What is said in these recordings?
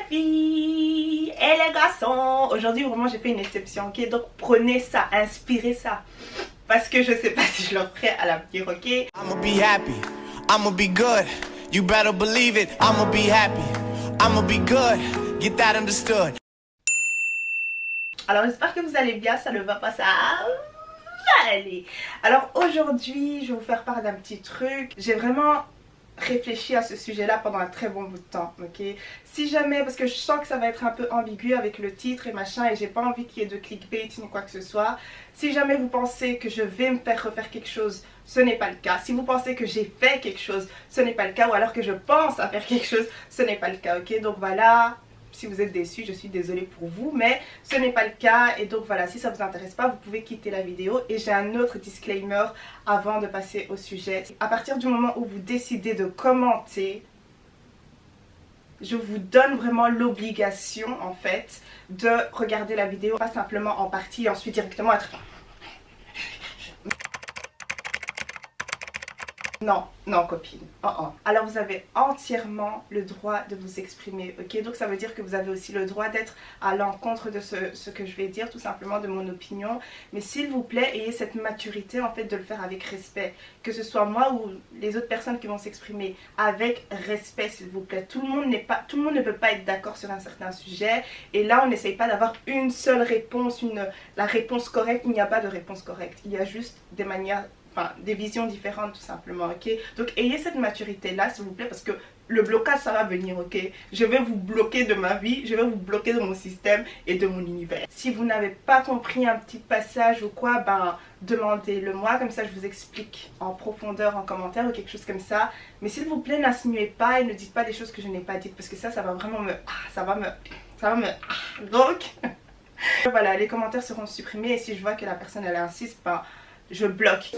filles et les garçons. Aujourd'hui vraiment j'ai fait une exception, ok? Donc prenez ça, inspirez ça. Parce que je sais pas si je leur ferai à l'avenir, ok? I'ma be happy, I'ma be good. You better believe it, I'ma be happy, I'ma be good. Get that understood. Alors j'espère que vous allez bien, ça ne va pas, ça va aller. Alors aujourd'hui je vais vous faire part d'un petit truc. J'ai vraiment réfléchi à ce sujet là pendant un très bon bout de temps, ok? Si jamais, parce que je sens que ça va être un peu ambigu avec le titre et machin, et j'ai pas envie qu'il y ait de clickbait ni quoi que ce soit. Si jamais vous pensez que je vais me faire refaire quelque chose, ce n'est pas le cas. Si vous pensez que j'ai fait quelque chose, ce n'est pas le cas. Ou alors que je pense à faire quelque chose, ce n'est pas le cas, ok? Donc voilà. Si vous êtes déçus, je suis désolée pour vous, mais ce n'est pas le cas. Et donc voilà, si ça ne vous intéresse pas, vous pouvez quitter la vidéo. Et j'ai un autre disclaimer avant de passer au sujet. À partir du moment où vous décidez de commenter, je vous donne vraiment l'obligation en fait de regarder la vidéo, pas simplement en partie et ensuite directement être... Non, non copine, Alors vous avez entièrement le droit de vous exprimer, ok? Donc ça veut dire que vous avez aussi le droit d'être à l'encontre de ce que je vais dire, tout simplement de mon opinion. Mais s'il vous plaît, ayez cette maturité en fait de le faire avec respect. Que ce soit moi ou les autres personnes qui vont s'exprimer, avec respect s'il vous plaît. Tout le monde ne peut pas être d'accord sur un certain sujet. Et là on n'essaye pas d'avoir une seule réponse, la réponse correcte. Il n'y a pas de réponse correcte, il y a juste des manières... Enfin, des visions différentes tout simplement, ok? Donc ayez cette maturité là s'il vous plaît, parce que le blocage ça va venir, ok? Je vais vous bloquer de ma vie, je vais vous bloquer de mon système et de mon univers. Si vous n'avez pas compris un petit passage ou quoi, ben demandez-le moi, comme ça je vous explique en profondeur en commentaire ou quelque chose comme ça. Mais s'il vous plaît, n'insinuez pas et ne dites pas des choses que je n'ai pas dites, parce que ça va vraiment me... ça va me... Donc voilà, les commentaires seront supprimés et si je vois que la personne elle insiste, ben je bloque.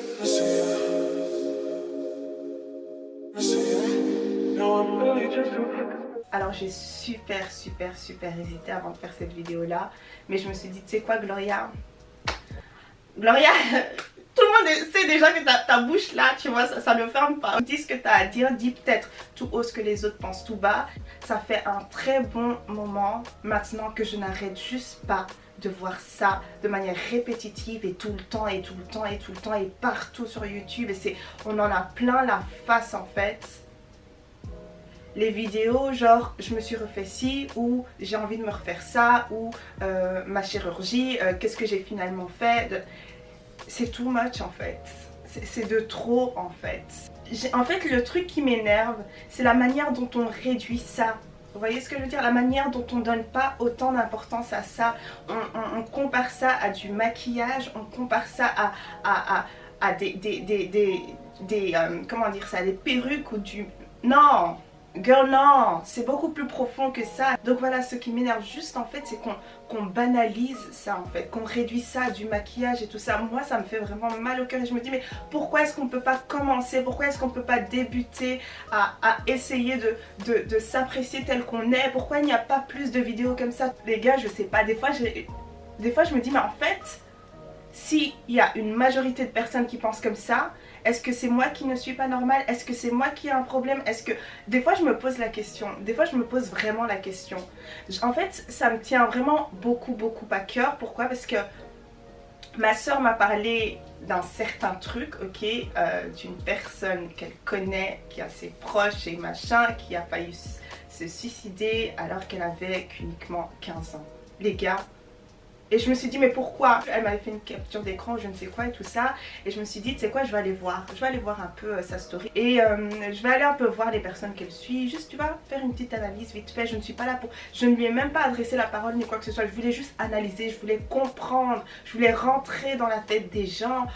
Alors j'ai super hésité avant de faire cette vidéo là. Mais je me suis dit, tu sais quoi Gloria, tout le monde sait déjà que ta bouche là, tu vois, ça ne ferme pas. Dis ce que tu as à dire, dis peut-être tout haut ce que les autres pensent tout bas. Ça fait un très bon moment maintenant que je n'arrête juste pas de voir ça de manière répétitive et tout le temps et tout le temps et tout le temps et partout sur YouTube. Et on en a plein la face en fait. Les vidéos genre je me suis refait ci, ou j'ai envie de me refaire ça, ou ma chirurgie, qu'est-ce que j'ai finalement fait. C'est too much en fait. C'est de trop en fait. En fait le truc qui m'énerve, c'est la manière dont on réduit ça. Vous voyez ce que je veux dire? La manière dont on donne pas autant d'importance à ça. On compare ça à du maquillage, on compare ça à comment dire ça, des perruques ou du... Non! Girl, non, c'est beaucoup plus profond que ça. Donc voilà, ce qui m'énerve juste en fait, c'est qu'on banalise ça en fait, qu'on réduit ça à du maquillage et tout ça. Moi, ça me fait vraiment mal au cœur et je me dis, mais pourquoi est-ce qu'on ne peut pas commencer? Pourquoi est-ce qu'on ne peut pas débuter à essayer de s'apprécier tel qu'on est? Pourquoi il n'y a pas plus de vidéos comme ça? Les gars, je sais pas, des fois je me dis, mais en fait, s'il y a une majorité de personnes qui pensent comme ça, est-ce que c'est moi qui ne suis pas normale? Est-ce que c'est moi qui ai un problème? Est-ce que... Des fois je me pose la question, des fois je me pose vraiment la question. En fait ça me tient vraiment beaucoup à cœur. Pourquoi? Parce que ma soeur m'a parlé d'un certain truc, ok, d'une personne qu'elle connaît, qui est assez proche et machin, qui a failli se suicider alors qu'elle avait qu'uniquement 15 ans. Les gars, et je me suis dit mais pourquoi? Elle m'avait fait une capture d'écran, je ne sais quoi et tout ça. Et je me suis dit, tu sais quoi, je vais aller voir un peu sa story. Et je vais aller un peu voir les personnes qu'elle suit. Juste, tu vois, faire une petite analyse vite fait. Je ne suis pas là pour... Je ne lui ai même pas adressé la parole ni quoi que ce soit. Je voulais juste analyser, je voulais comprendre. Je voulais rentrer dans la tête des gens.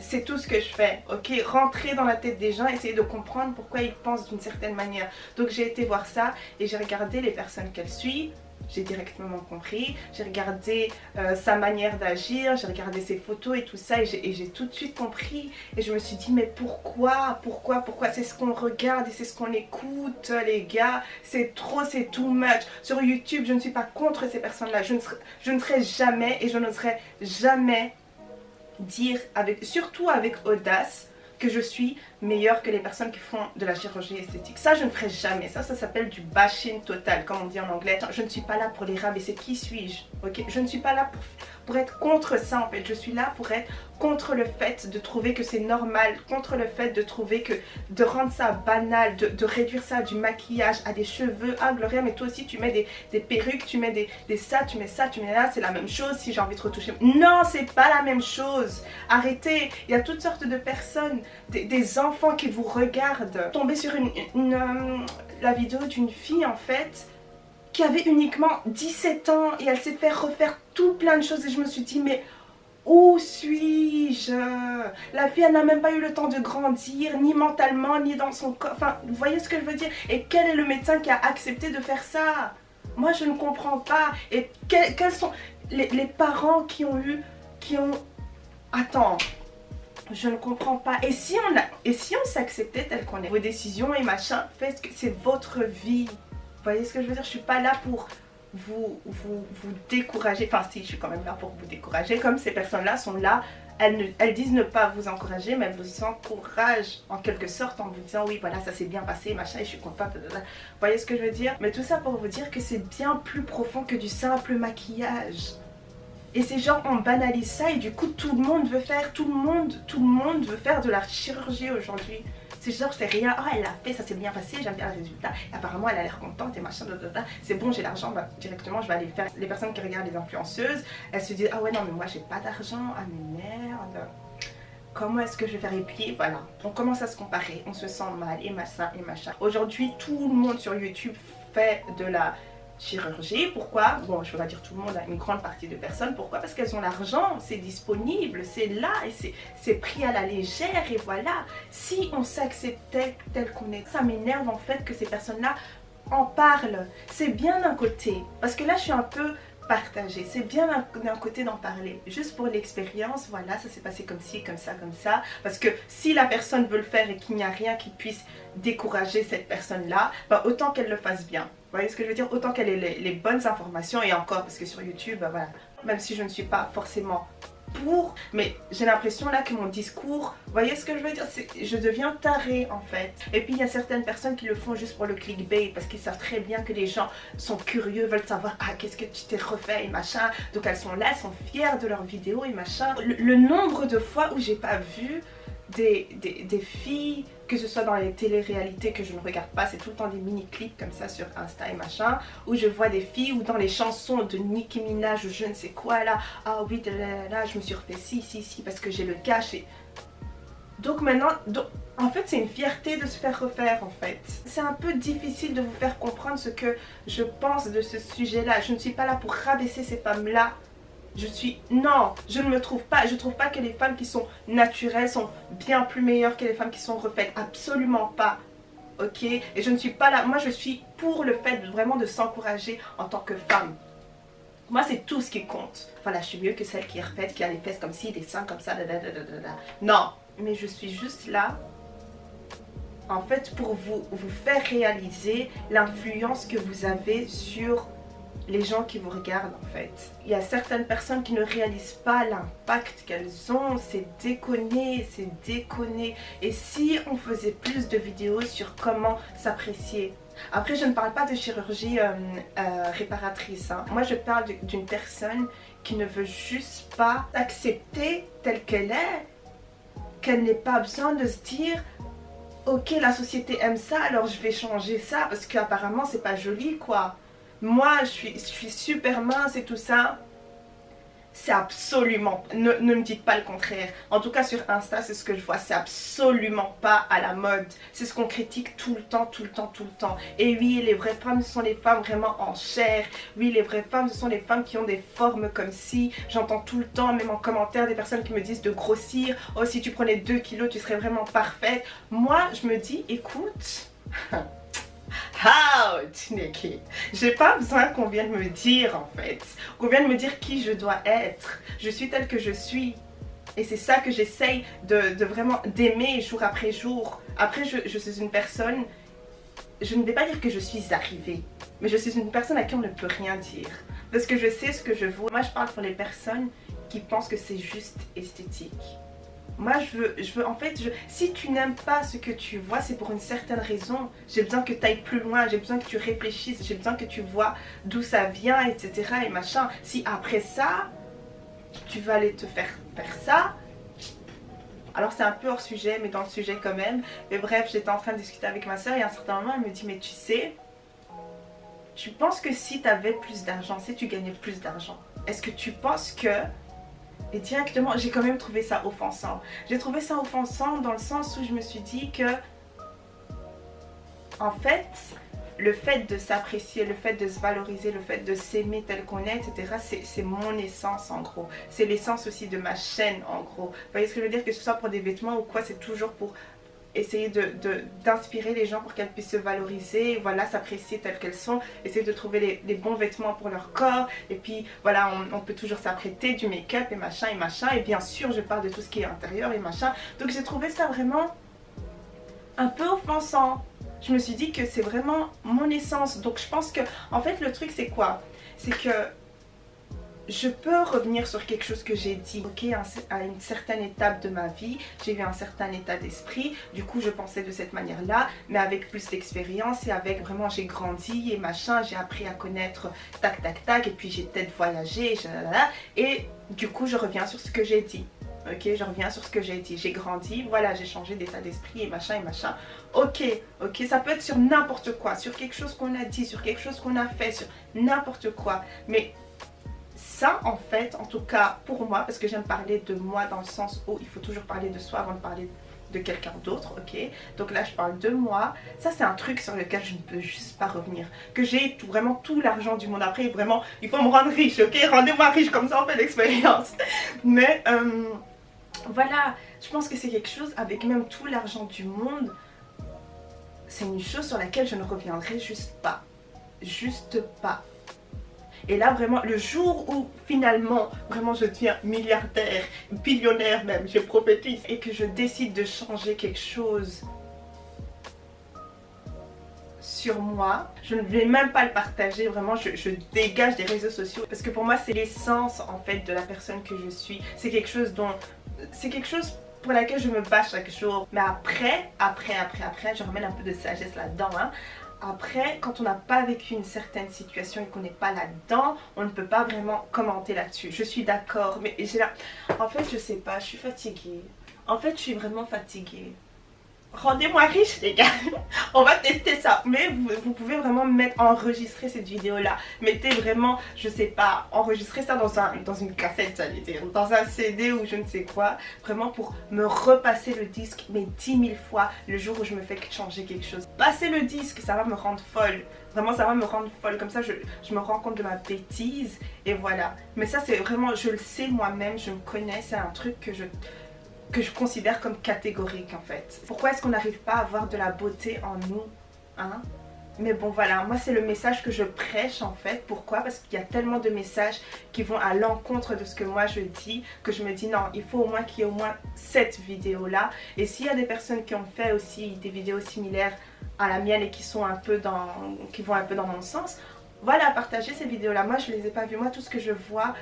C'est tout ce que je fais, ok? Rentrer dans la tête des gens, essayer de comprendre pourquoi ils pensent d'une certaine manière. Donc j'ai été voir ça et j'ai regardé les personnes qu'elle suit. J'ai directement compris, j'ai regardé sa manière d'agir, j'ai regardé ses photos et tout ça et j'ai tout de suite compris. Et je me suis dit mais pourquoi? C'est ce qu'on regarde et c'est ce qu'on écoute les gars. C'est trop, c'est too much. Sur YouTube je ne suis pas contre ces personnes là. Je ne serai jamais et je n'oserai jamais dire, surtout avec audace, que je suis meilleure que les personnes qui font de la chirurgie esthétique. Ça, je ne ferai jamais. Ça s'appelle du bashing total, comme on dit en anglais. Je ne suis pas là pour les rabaisser. Qui suis-je? Ok, je ne suis pas là pour être contre ça, en fait. Je suis là pour être contre le fait de trouver que c'est normal, contre le fait de trouver que de rendre ça banal, de réduire ça à du maquillage, à des cheveux. Ah, Gloria, mais toi aussi, tu mets des perruques, tu mets des ça, tu mets là, c'est la même chose si j'ai envie de retoucher. Non, c'est pas la même chose. Arrêtez. Il y a toutes sortes de personnes, des enfants qui vous regardent. Tombez sur la vidéo d'une fille, en fait, qui avait uniquement 17 ans et elle s'est fait refaire tout plein de choses et je me suis dit, mais où suis-je? La fille, elle n'a même pas eu le temps de grandir, ni mentalement, ni dans son corps. Enfin, vous voyez ce que je veux dire? Et quel est le médecin qui a accepté de faire ça? Moi, je ne comprends pas. Et quels sont les parents qui ont... Attends, je ne comprends pas. Et si on s'acceptait tel qu'on est? Vos décisions et machin, faites que c'est votre vie. Vous voyez ce que je veux dire? Je suis pas là pour vous décourager. Enfin si, je suis quand même là pour vous décourager. Comme ces personnes-là sont là, elles disent ne pas vous encourager, mais elles vous encouragent en quelque sorte en vous disant oui voilà ça s'est bien passé, machin, et je suis contente. Vous voyez ce que je veux dire? Mais tout ça pour vous dire que c'est bien plus profond que du simple maquillage. Et c'est genre on banalise ça et du coup tout le monde veut faire, tout le monde veut faire de la chirurgie aujourd'hui. C'est genre c'est rien, oh elle l'a fait, ça s'est bien passé, j'aime bien le résultat. Et apparemment elle a l'air contente et machin, c'est bon j'ai l'argent, bah, directement je vais aller le faire. Les personnes qui regardent les influenceuses, elles se disent ah ouais non mais moi j'ai pas d'argent, ah mais merde. Comment est-ce que je vais faire? Et puis voilà, on commence à se comparer, on se sent mal et machin et machin. Aujourd'hui tout le monde sur YouTube fait de la chirurgie. Pourquoi? Bon, je ne vais pas dire tout le monde, une grande partie de personnes. Pourquoi? Parce qu'elles ont l'argent, c'est disponible, c'est là et c'est pris à la légère et voilà. Si on s'acceptait tel qu'on est, ça m'énerve en fait que ces personnes-là en parlent. C'est bien d'un côté, parce que là je suis un peu partagée. C'est bien d'un côté d'en parler, juste pour l'expérience, voilà, ça s'est passé comme ci, comme ça, parce que si la personne veut le faire et qu'il n'y a rien qui puisse décourager cette personne-là, bah, autant qu'elle le fasse bien. Vous voyez ce que je veux dire? Autant qu'elle ait les bonnes informations et encore, parce que sur YouTube, bah, voilà, même si je ne suis pas forcément pour, mais j'ai l'impression là que mon discours, vous voyez ce que je veux dire? Je deviens tarée en fait. Et puis il y a certaines personnes qui le font juste pour le clickbait, parce qu'ils savent très bien que les gens sont curieux, veulent savoir ah qu'est-ce que tu t'es refait et machin. Donc elles sont là, elles sont fières de leurs vidéos et machin. Le nombre de fois où j'ai pas vu des filles, que ce soit dans les télé-réalités que je ne regarde pas, c'est tout le temps des mini-clips comme ça sur Insta et machin, où je vois des filles, ou dans les chansons de Nicki Minaj ou je ne sais quoi là, ah oui, là, je me suis refait si, parce que j'ai le cash et... Donc maintenant, en fait c'est une fierté de se faire refaire en fait. C'est un peu difficile de vous faire comprendre ce que je pense de ce sujet-là. Je ne suis pas là pour rabaisser ces femmes-là. Non, je ne me trouve pas, je trouve pas que les femmes qui sont naturelles sont bien plus meilleures que les femmes qui sont refaites, absolument pas, ok? Et je ne suis pas là, moi je suis pour le fait vraiment de s'encourager en tant que femme. Moi c'est tout ce qui compte. Voilà, je suis mieux que celle qui est refaite, qui a les fesses comme ci, des seins comme ça, non, mais je suis juste là, en fait, pour vous faire réaliser l'influence que vous avez sur les gens qui vous regardent en fait. Il y a certaines personnes qui ne réalisent pas l'impact qu'elles ont, c'est déconné, c'est déconné. Et si on faisait plus de vidéos sur comment s'apprécier? Après je ne parle pas de chirurgie réparatrice, hein. Moi je parle d'une personne qui ne veut juste pas accepter telle qu'elle est, qu'elle n'ait pas besoin de se dire ok la société aime ça alors je vais changer ça parce qu'apparemment c'est pas joli quoi. Moi, je suis super mince et tout ça. C'est absolument... Ne me dites pas le contraire. En tout cas, sur Insta, c'est ce que je vois. C'est absolument pas à la mode. C'est ce qu'on critique tout le temps. Et oui, les vraies femmes, ce sont les femmes vraiment en chair. Oui, les vraies femmes, ce sont les femmes qui ont des formes comme si. J'entends tout le temps, même en commentaire, des personnes qui me disent de grossir. Oh, si tu prenais 2 kilos, tu serais vraiment parfaite. Moi, je me dis, écoute... Ouch, Nikki. J'ai pas besoin qu'on vienne me dire en fait, qu'on vienne me dire qui je dois être. Je suis telle que je suis. Et c'est ça que j'essaye de vraiment d'aimer jour après jour. Après je suis une personne, je ne vais pas dire que je suis arrivée, mais je suis une personne à qui on ne peut rien dire. Parce que je sais ce que je vaux. Moi je parle pour les personnes qui pensent que c'est juste esthétique. Moi je veux en fait, si tu n'aimes pas ce que tu vois, c'est pour une certaine raison. J'ai besoin que tu ailles plus loin, j'ai besoin que tu réfléchisses, j'ai besoin que tu vois d'où ça vient, etc. et machin. Si après ça, tu vas aller te faire ça, alors c'est un peu hors sujet, mais dans le sujet quand même. Mais bref, j'étais en train de discuter avec ma soeur et à un certain moment elle me dit, mais tu sais, tu penses que si tu avais plus d'argent, si tu gagnais plus d'argent, est-ce que tu penses que... Et directement, j'ai quand même trouvé ça offensant. J'ai trouvé ça offensant dans le sens où je me suis dit que, en fait, le fait de s'apprécier, le fait de se valoriser, le fait de s'aimer tel qu'on est, etc., c'est mon essence en gros. C'est l'essence aussi de ma chaîne en gros. Vous voyez ce que je veux dire? Que ce soit pour des vêtements ou quoi, c'est toujours pour essayer d'inspirer les gens pour qu'elles puissent se valoriser, voilà, s'apprécier telles qu'elles sont, essayer de trouver les bons vêtements pour leur corps, et puis voilà, on peut toujours s'apprêter, du make-up et machin, et bien sûr je parle de tout ce qui est intérieur et machin, donc j'ai trouvé ça vraiment un peu offensant. Je me suis dit que c'est vraiment mon essence, donc je pense que, en fait le truc c'est quoi? C'est que je peux revenir sur quelque chose que j'ai dit, ok, à une certaine étape de ma vie, j'ai eu un certain état d'esprit, du coup je pensais de cette manière-là, mais avec plus d'expérience et avec vraiment j'ai grandi et machin, j'ai appris à connaître tac tac tac, et puis j'ai peut-être voyagé, et du coup je reviens sur ce que j'ai dit. Ok, je reviens sur ce que j'ai dit, j'ai grandi, voilà, j'ai changé d'état d'esprit et machin, ok, ça peut être sur n'importe quoi, sur quelque chose qu'on a dit, sur quelque chose qu'on a fait, sur n'importe quoi, mais ça en fait, en tout cas pour moi, parce que j'aime parler de moi dans le sens où il faut toujours parler de soi avant de parler de quelqu'un d'autre, ok, donc là je parle de moi, ça c'est un truc sur lequel je ne peux juste pas revenir, que j'ai vraiment tout l'argent du monde, après vraiment il faut me rendre riche, ok, rendez-moi riche, comme ça on fait l'expérience, mais voilà, je pense que c'est quelque chose, avec même tout l'argent du monde, c'est une chose sur laquelle je ne reviendrai juste pas. Et là vraiment, le jour où finalement, vraiment je deviens milliardaire, billionnaire même, je prophétise, et que je décide de changer quelque chose sur moi, je ne vais même pas le partager, vraiment je dégage des réseaux sociaux, parce que pour moi c'est l'essence en fait de la personne que je suis, c'est quelque chose pour laquelle je me bats chaque jour. Mais après, je ramène un peu de sagesse là-dedans, hein. Après, quand on n'a pas vécu une certaine situation et qu'on n'est pas là-dedans, on ne peut pas vraiment commenter là-dessus. Je suis d'accord, mais j'ai là... En fait, je sais pas, je suis fatiguée. En fait, je suis vraiment fatiguée. Rendez-moi riche les gars, on va tester ça. Mais vous pouvez vraiment enregistrer cette vidéo là. Mettez vraiment, je sais pas, enregistrer ça dans une cassette, j'allais dire, dans un CD ou je ne sais quoi. Vraiment pour me repasser le disque mais 10 000 fois le jour où je me fais changer quelque chose. Passer le disque, ça va me rendre folle. Vraiment ça va me rendre folle, comme ça je me rends compte de ma bêtise et voilà. Mais ça c'est vraiment, je le sais moi-même, je me connais, c'est un truc que je considère comme catégorique en fait. Pourquoi est-ce qu'on n'arrive pas à avoir de la beauté en nous, hein? Mais bon voilà, moi c'est le message que je prêche en fait. Pourquoi? Parce qu'il y a tellement de messages qui vont à l'encontre de ce que moi je dis, que je me dis non, il faut au moins qu'il y ait au moins cette vidéo là. Et s'il y a des personnes qui ont fait aussi des vidéos similaires à la mienne et qui vont un peu dans mon sens, voilà, partagez ces vidéos là. Moi je les ai pas vues, moi tout ce que je vois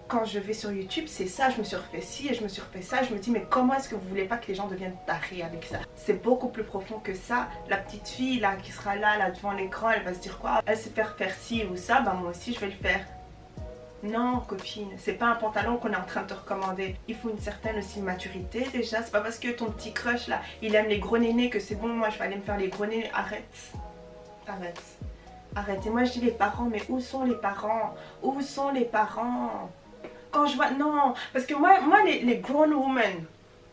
quand je vais sur YouTube, c'est ça, je me suis refait ci et je me suis refait ça, je me dis mais comment est-ce que vous voulez pas que les gens deviennent tarés avec ça? C'est beaucoup plus profond que ça. La petite fille là qui sera là devant l'écran, elle va se dire quoi? Elle sait faire ci ou ça, bah moi aussi je vais le faire. Non copine, c'est pas un pantalon qu'on est en train de te recommander. Il faut une certaine aussi maturité déjà. C'est pas parce que ton petit crush là, il aime les gros nénés que c'est bon, moi je vais aller me faire les gros nénés. Arrête. Et moi je dis les parents, mais où sont les parents? Où sont les parents? Quand je vois, non, parce que moi les grown women,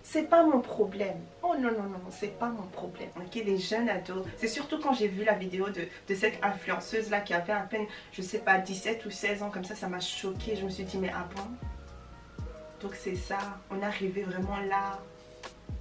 c'est pas mon problème. Oh non, c'est pas mon problème. Ok, les jeunes ados, c'est surtout quand j'ai vu la vidéo de cette influenceuse là qui avait à peine, je sais pas, 17 ou 16 ans, comme ça m'a choquée. Je me suis dit, mais ah bon? Donc c'est ça, on est arrivé vraiment là.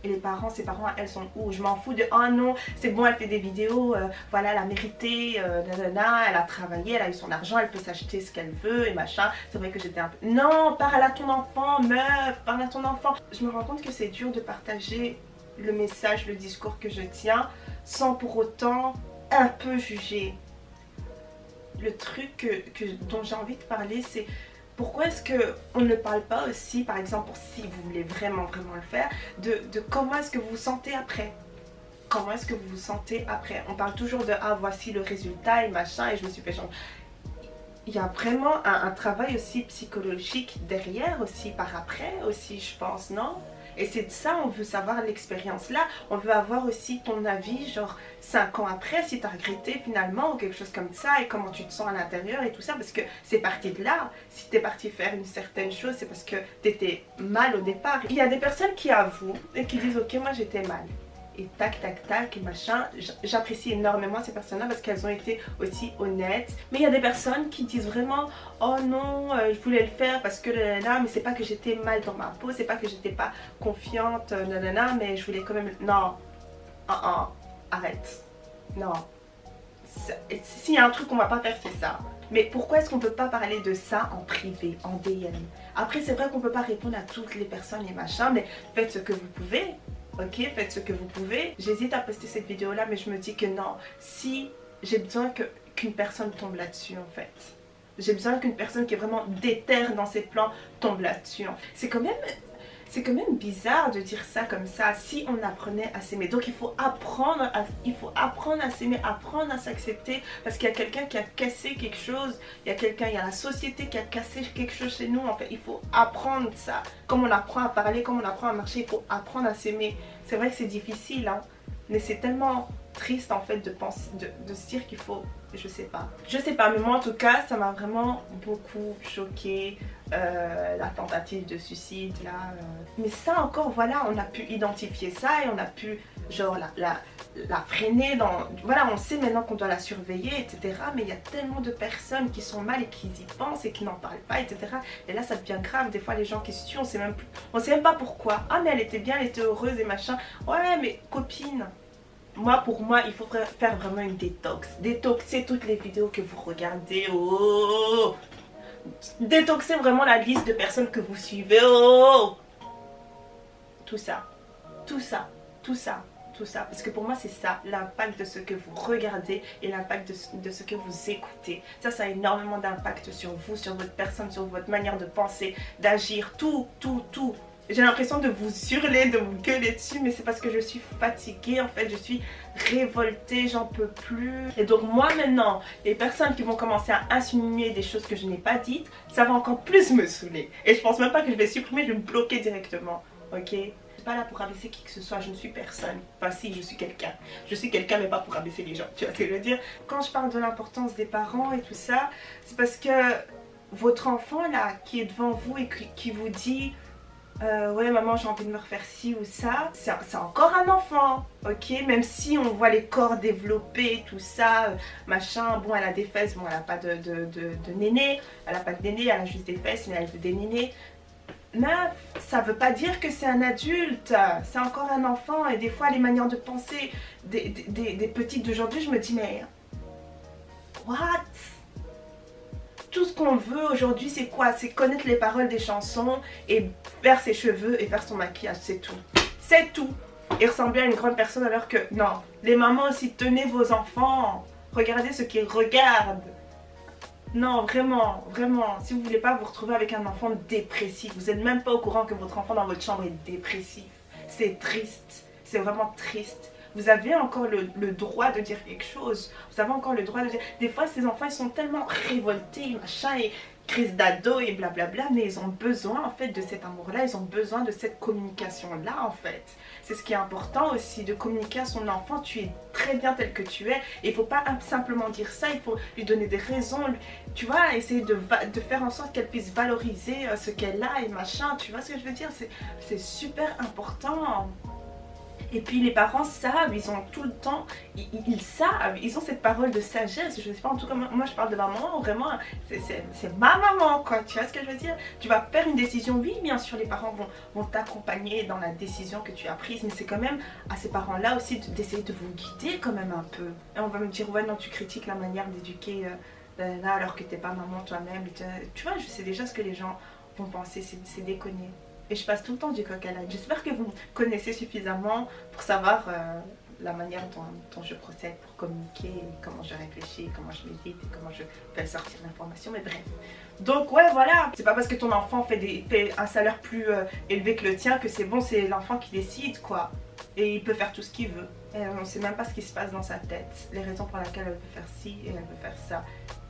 Et les parents, ses parents, elles sont où? Je m'en fous de oh non, c'est bon, elle fait des vidéos, voilà, elle a mérité, nanana, elle a travaillé, elle a eu son argent, elle peut s'acheter ce qu'elle veut et machin. C'est vrai que j'étais un peu. Non, parle à ton enfant, meuf, parle à ton enfant. Je me rends compte que c'est dur de partager le message, le discours que je tiens sans pour autant un peu juger. Le truc dont j'ai envie de parler, c'est Pourquoi est-ce qu'on ne parle pas aussi, par exemple, si vous voulez vraiment le faire, de comment est-ce que vous vous sentez après? Comment est-ce que vous vous sentez après? On parle toujours de ah voici le résultat et machin et je me suis fait changer. Il y a vraiment un travail aussi psychologique derrière aussi, par après aussi, je pense, non? Et c'est de ça, on veut savoir l'expérience là, on veut avoir aussi ton avis, genre 5 ans après, si tu as regretté finalement ou quelque chose comme ça, et comment tu te sens à l'intérieur et tout ça, parce que c'est parti de là. Si tu es parti faire une certaine chose, c'est parce que tu étais mal au départ. Il y a des personnes qui avouent et qui disent ok, moi j'étais mal. Et tac tac tac et machin, j'apprécie énormément ces personnes là parce qu'elles ont été aussi honnêtes. Mais il y a des personnes qui disent vraiment oh non je voulais le faire parce que là mais c'est pas que j'étais mal dans ma peau, c'est pas que j'étais pas confiante nanana, mais je voulais quand même, non, arrête, non, s'il y a un truc qu'on va pas faire c'est ça. Mais pourquoi est-ce qu'on peut pas parler de ça en privé, en DM? Après c'est vrai qu'on peut pas répondre à toutes les personnes et machin, mais faites ce que vous pouvez. Ok, faites ce que vous pouvez. J'hésite à poster cette vidéo là, mais je me dis que non, si j'ai besoin qu'une personne tombe là-dessus en fait. J'ai besoin qu'une personne qui est vraiment déterre dans ses plans tombe là-dessus. C'est quand même bizarre de dire ça comme ça, si on apprenait à s'aimer. Donc il faut apprendre à s'aimer, apprendre à s'accepter, parce qu'il y a quelqu'un qui a cassé quelque chose, il y a la société qui a cassé quelque chose chez nous. En fait, il faut apprendre ça. Comme on apprend à parler, comme on apprend à marcher, il faut apprendre à s'aimer. C'est vrai que c'est difficile, hein, mais c'est tellement triste en fait de penser, de se dire qu'il faut, je sais pas, mais moi en tout cas ça m'a vraiment beaucoup choqué, la tentative de suicide là, mais ça encore voilà, on a pu identifier ça et on a pu genre la freiner dans, voilà, on sait maintenant qu'on doit la surveiller etc, mais il y a tellement de personnes qui sont mal et qui y pensent et qui n'en parlent pas etc, et là ça devient grave. Des fois les gens qui se tuent, on sait même pas pourquoi. Ah mais elle était bien, elle était heureuse et machin, ouais mais copine. Pour moi, il faut faire vraiment une détox. Détoxer toutes les vidéos que vous regardez. Oh, détoxer vraiment la liste de personnes que vous suivez. Oh, tout ça. Parce que pour moi, c'est ça, l'impact de ce que vous regardez et l'impact de ce que vous écoutez. Ça a énormément d'impact sur vous, sur votre personne, sur votre manière de penser, d'agir, tout. J'ai l'impression de vous hurler, de vous gueuler dessus, mais c'est parce que je suis fatiguée en fait, je suis révoltée, j'en peux plus. Et donc moi maintenant, les personnes qui vont commencer à insinuer des choses que je n'ai pas dites, ça va encore plus me saouler. Et je pense même pas que je vais supprimer, je vais me bloquer directement, ok? Je suis pas là pour abaisser qui que ce soit, je ne suis personne. Enfin si, je suis quelqu'un. Je suis quelqu'un mais pas pour abaisser les gens, tu vois ce que je veux dire? Quand je parle de l'importance des parents et tout ça, c'est parce que votre enfant là, qui est devant vous et qui vous dit... ouais maman j'ai envie de me refaire ci ou ça, c'est encore un enfant, ok, même si on voit les corps développés, tout ça, machin, bon elle a des fesses, bon elle a pas de néné, elle a pas de néné, elle a juste des fesses mais elle veut des nénés, mais ça veut pas dire que c'est un adulte, c'est encore un enfant. Et des fois les manières de penser des petites d'aujourd'hui, je me dis mais what? Tout ce qu'on veut aujourd'hui c'est quoi? C'est connaître les paroles des chansons et faire ses cheveux et faire son maquillage, c'est tout. C'est tout. Et ressembler à une grande personne alors que non. Les mamans aussi, tenez vos enfants. Regardez ce qu'ils regardent. Non, vraiment, si vous voulez pas vous retrouver avec un enfant dépressif, vous n'êtes même pas au courant que votre enfant dans votre chambre est dépressif. C'est triste, c'est vraiment triste. Vous avez encore le droit de dire quelque chose. Vous avez encore le droit de dire... Des fois, ces enfants, ils sont tellement révoltés, machin, et crise d'ado et blablabla, mais ils ont besoin, en fait, de cet amour-là. Ils ont besoin de cette communication-là, en fait. C'est ce qui est important aussi, de communiquer à son enfant. Tu es très bien tel que tu es. Et il ne faut pas simplement dire ça, il faut lui donner des raisons. Tu vois, essayer de faire en sorte qu'elle puisse valoriser ce qu'elle a et machin. Tu vois ce que je veux dire? C'est super important. Et puis les parents savent, ils ont tout le temps, ils savent, ils ont cette parole de sagesse. Je sais pas, en tout cas moi je parle de ma maman, vraiment c'est ma maman quoi, tu vois ce que je veux dire? Tu vas faire une décision, oui bien sûr les parents vont t'accompagner dans la décision que tu as prise, mais c'est quand même à ces parents là aussi d'essayer de vous guider quand même un peu. Et on va me dire ouais non tu critiques la manière d'éduquer là alors que t'es pas maman toi-même, tu vois je sais déjà ce que les gens vont penser, c'est déconné. Et je passe tout le temps du coq à l'âne. J'espère que vous me connaissez suffisamment pour savoir la manière dont je procède pour communiquer, comment je réfléchis, comment je médite, et comment je fais sortir l'information, mais bref. Donc ouais, voilà, c'est pas parce que ton enfant fait un salaire plus élevé que le tien que c'est bon, c'est l'enfant qui décide, quoi. Et il peut faire tout ce qu'il veut. Et on sait même pas ce qui se passe dans sa tête, les raisons pour lesquelles elle veut faire ci et elle veut faire ça.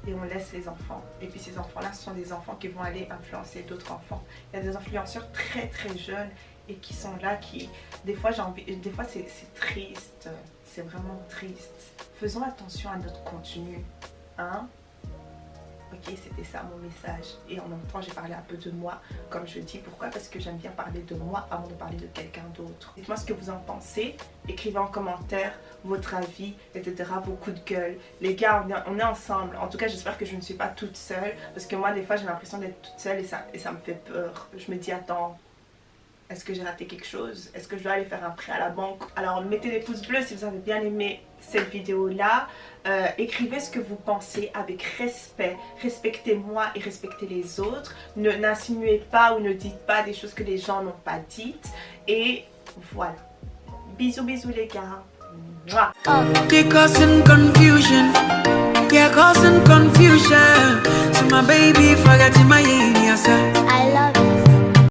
Et on laisse les enfants. Et puis ces enfants-là, ce sont des enfants qui vont aller influencer d'autres enfants. Il y a des influenceurs très très jeunes et qui sont là, qui... Des fois c'est triste, c'est vraiment triste. Faisons attention à notre contenu, hein. Ok, c'était ça mon message. Et en même temps, j'ai parlé un peu de moi, comme je dis. Pourquoi? Parce que j'aime bien parler de moi avant de parler de quelqu'un d'autre. Dites-moi ce que vous en pensez. Écrivez en commentaire votre avis, etc. Vos coups de gueule. Les gars, on est ensemble. En tout cas, j'espère que je ne suis pas toute seule. Parce que moi, des fois, j'ai l'impression d'être toute seule et ça me fait peur. Je me dis, attends, est-ce que j'ai raté quelque chose? Est-ce que je dois aller faire un prêt à la banque? Alors, mettez des pouces bleus si vous avez bien aimé cette vidéo-là. Écrivez ce que vous pensez avec respect. Respectez-moi et respectez les autres. N'insinuez pas ou ne dites pas des choses que les gens n'ont pas dites. Et voilà. Bisous, bisous les gars. Mouah. You're causing confusion. You're causing confusion. So my baby forgetting my